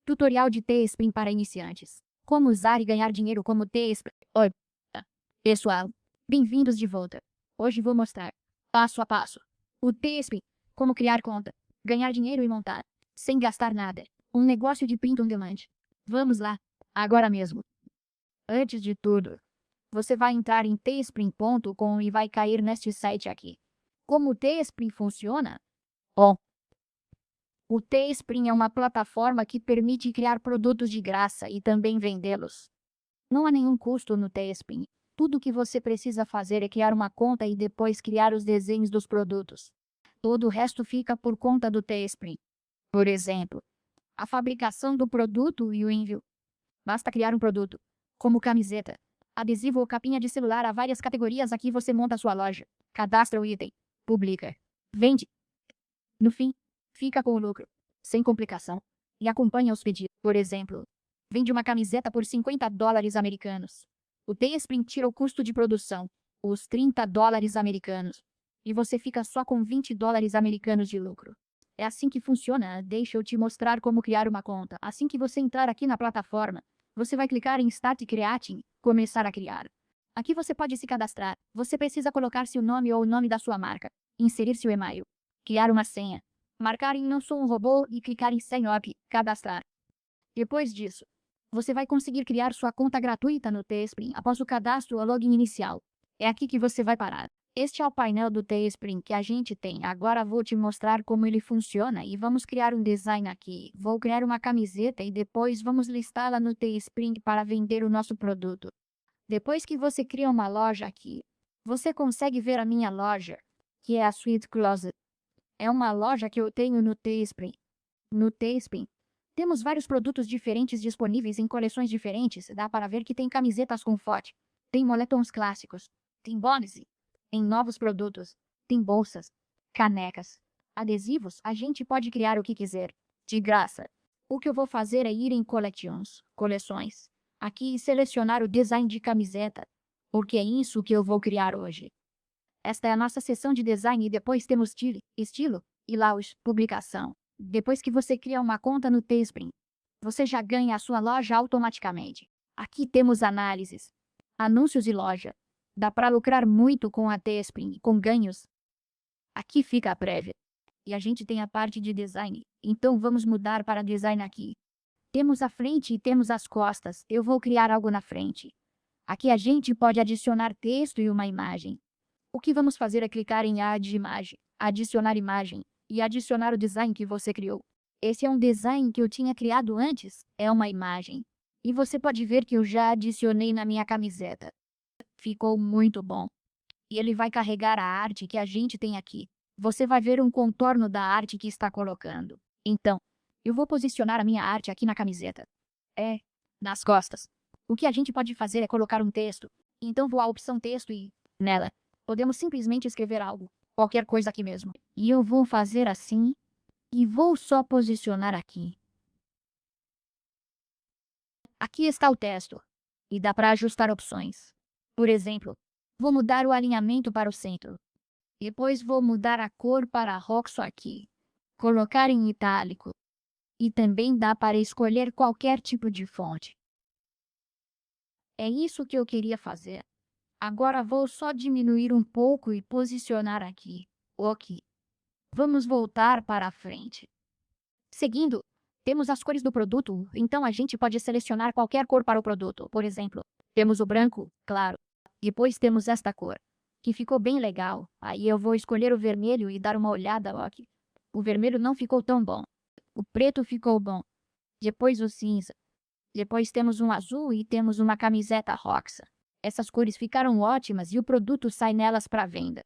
Tutorial de Teespring para iniciantes. Como usar e ganhar dinheiro como Teespring. Oi, pessoal. Bem-vindos de volta. Hoje vou mostrar, passo a passo, o Teespring, como criar conta, ganhar dinheiro e montar, sem gastar nada, um negócio de print on demand. Vamos lá, agora mesmo. Antes de tudo, você vai entrar em teespring.com e vai cair neste site aqui. Como o Teespring funciona? Bom, o Teespring é uma plataforma que permite criar produtos de graça e também vendê-los. Não há nenhum custo no Teespring. Tudo o que você precisa fazer é criar uma conta e depois criar os desenhos dos produtos. Todo o resto fica por conta do Teespring. Por exemplo, a fabricação do produto e o envio. Basta criar um produto, como camiseta, adesivo ou capinha de celular. Há várias categorias. Aqui você monta a sua loja, cadastra o item, publica, vende. No fim, fica com o lucro, sem complicação, e acompanha os pedidos. Por exemplo, vende uma camiseta por $50 americanos. O Teespring tira o custo de produção, os $30 americanos, e você fica só com $20 americanos de lucro. É assim que funciona. Deixa eu te mostrar como criar uma conta. Assim que você entrar aqui na plataforma, você vai clicar em Start Creating, começar a criar. Aqui você pode se cadastrar. Você precisa colocar seu nome ou o nome da sua marca, inserir seu e-mail, criar uma senha, marcar em Não Sou um Robô e clicar em Sign Up, cadastrar. Depois disso, você vai conseguir criar sua conta gratuita no Teespring após o cadastro ou login inicial. É aqui que você vai parar. Este é o painel do Teespring que a gente tem. Agora vou te mostrar como ele funciona e vamos criar um design aqui. Vou criar uma camiseta e depois vamos listá-la no Teespring para vender o nosso produto. Depois que você cria uma loja aqui, você consegue ver a minha loja, que é a Sweet Closet. É uma loja que eu tenho no Teespring. No Teespring, temos vários produtos diferentes disponíveis em coleções diferentes. Dá para ver que tem camisetas com foto, tem moletons clássicos, tem bonus, tem novos produtos, tem bolsas, canecas, adesivos. A gente pode criar o que quiser, de graça. O que eu vou fazer é ir em Collections, coleções, aqui e selecionar o design de camiseta, porque é isso que eu vou criar hoje. Esta é a nossa seção de design e depois temos estilo e layout, publicação. Depois que você cria uma conta no Teespring, você já ganha a sua loja automaticamente. Aqui temos análises, anúncios e loja. Dá para lucrar muito com a Teespring, com ganhos. Aqui fica a prévia. E a gente tem a parte de design, então vamos mudar para design aqui. Temos a frente e temos as costas. Eu vou criar algo na frente. Aqui a gente pode adicionar texto e uma imagem. O que vamos fazer é clicar em Add Imagem, adicionar imagem e adicionar o design que você criou. Esse é um design que eu tinha criado antes, é uma imagem. E você pode ver que eu já adicionei na minha camiseta. Ficou muito bom. E ele vai carregar a arte que a gente tem aqui. Você vai ver um contorno da arte que está colocando. Então, eu vou posicionar a minha arte aqui na camiseta. Nas costas. O que a gente pode fazer é colocar um texto. Então vou à opção texto e, nela, podemos simplesmente escrever algo, qualquer coisa aqui mesmo. E eu vou fazer assim, e vou só posicionar aqui. Aqui está o texto, e dá para ajustar opções. Por exemplo, vou mudar o alinhamento para o centro. Depois vou mudar a cor para roxo aqui. Colocar em itálico. E também dá para escolher qualquer tipo de fonte. É isso que eu queria fazer. Agora vou só diminuir um pouco e posicionar aqui. Ok. Vamos voltar para a frente. Seguindo, temos as cores do produto, então a gente pode selecionar qualquer cor para o produto. Por exemplo, temos o branco, claro. Depois temos esta cor, que ficou bem legal. Aí eu vou escolher o vermelho e dar uma olhada. Ok. O vermelho não ficou tão bom. O preto ficou bom. Depois o cinza. Depois temos um azul e temos uma camiseta roxa. Essas cores ficaram ótimas e o produto sai nelas para venda.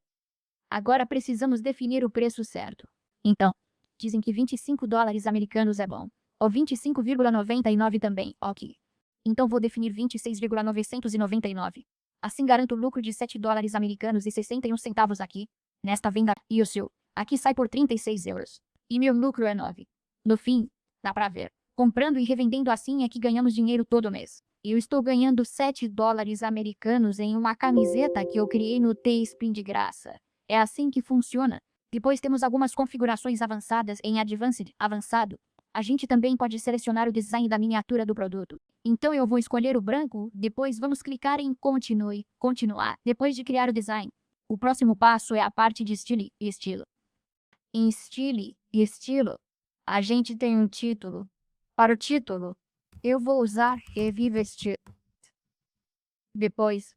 Agora precisamos definir o preço certo. Então, dizem que $25 americanos é bom. Ou 25,99 também, ok. Então vou definir 26,999. Assim garanto lucro de $7 americanos e 61 centavos aqui, nesta venda, e o seu, aqui sai por 36 euros. E meu lucro é 9. No fim, dá pra ver. Comprando e revendendo assim é que ganhamos dinheiro todo mês. Eu estou ganhando $7 americanos em uma camiseta que eu criei no Teespring de graça. É assim que funciona. Depois temos algumas configurações avançadas em Advanced, avançado. A gente também pode selecionar o design da miniatura do produto. Então eu vou escolher o branco, depois vamos clicar em Continue, Continuar, depois de criar o design. O próximo passo é a parte de estilo e estilo. Em estilo e estilo, a gente tem um título. Para o título, eu vou usar Revive Estilo. Depois,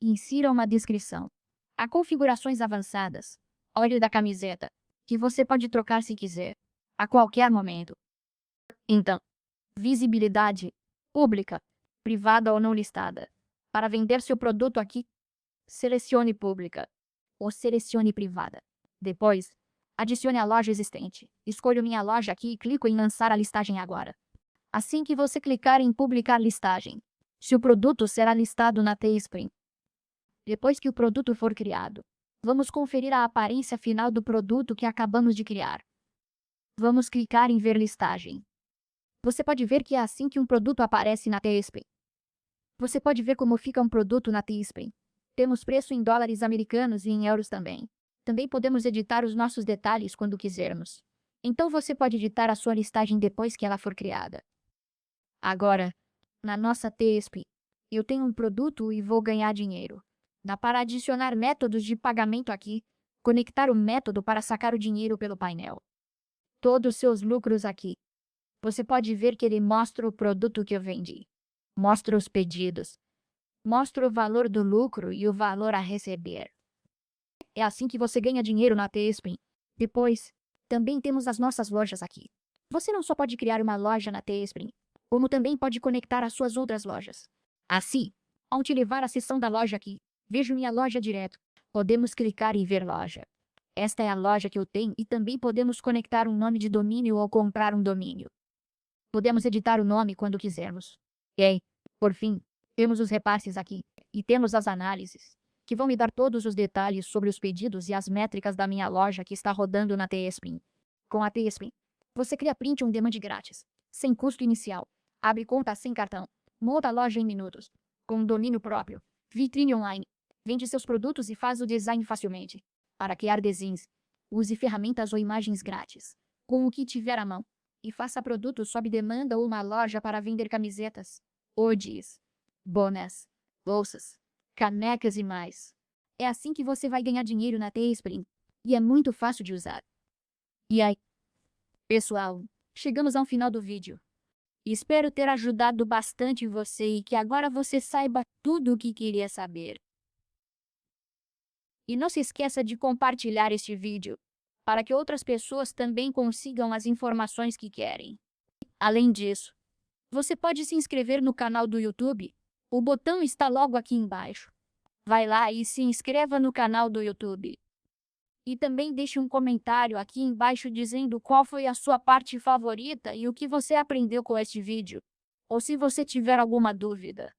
insira uma descrição. Há configurações avançadas. Olhe da camiseta, que você pode trocar se quiser, a qualquer momento. Então, visibilidade, pública, privada ou não listada. Para vender seu produto aqui, selecione pública ou selecione privada. Depois, adicione a loja existente. Escolho minha loja aqui e clico em lançar a listagem agora. Assim que você clicar em publicar listagem, seu produto será listado na Teespring. Depois que o produto for criado, vamos conferir a aparência final do produto que acabamos de criar. Vamos clicar em ver listagem. Você pode ver que é assim que um produto aparece na Teespring. Você pode ver como fica um produto na Teespring. Temos preço em dólares americanos e em euros também. Também podemos editar os nossos detalhes quando quisermos. Então você pode editar a sua listagem depois que ela for criada. Agora, na nossa Teespring, eu tenho um produto e vou ganhar dinheiro. Dá para adicionar métodos de pagamento aqui, conectar o método para sacar o dinheiro pelo painel. Todos os seus lucros aqui. Você pode ver que ele mostra o produto que eu vendi. Mostra os pedidos. Mostra o valor do lucro e o valor a receber. É assim que você ganha dinheiro na Teespring. Depois, também temos as nossas lojas aqui. Você não só pode criar uma loja na Teespring, como também pode conectar as suas outras lojas. Assim, ao te levar à seção da loja aqui, vejo minha loja direto. Podemos clicar em ver loja. Esta é a loja que eu tenho e também podemos conectar um nome de domínio ou comprar um domínio. Podemos editar o nome quando quisermos. E, por fim, temos os repasses aqui e temos as análises, que vão me dar todos os detalhes sobre os pedidos e as métricas da minha loja que está rodando na Teespring. Com a Teespring, você cria print on demand grátis, sem custo inicial, abre conta sem cartão, monta a loja em minutos, com um domínio próprio, vitrine online, vende seus produtos e faz o design facilmente. Para criar designs, use ferramentas ou imagens grátis, com o que tiver à mão, e faça produtos sob demanda ou uma loja para vender camisetas, hoodies, bonés, bolsas, canecas e mais. É assim que você vai ganhar dinheiro na Teespring, e é muito fácil de usar. E aí, pessoal, chegamos ao final do vídeo. Espero ter ajudado bastante você e que agora você saiba tudo o que queria saber. E não se esqueça de compartilhar este vídeo, para que outras pessoas também consigam as informações que querem. Além disso, você pode se inscrever no canal do YouTube. O botão está logo aqui embaixo. Vai lá e se inscreva no canal do YouTube. E também deixe um comentário aqui embaixo dizendo qual foi a sua parte favorita e o que você aprendeu com este vídeo. Ou se você tiver alguma dúvida.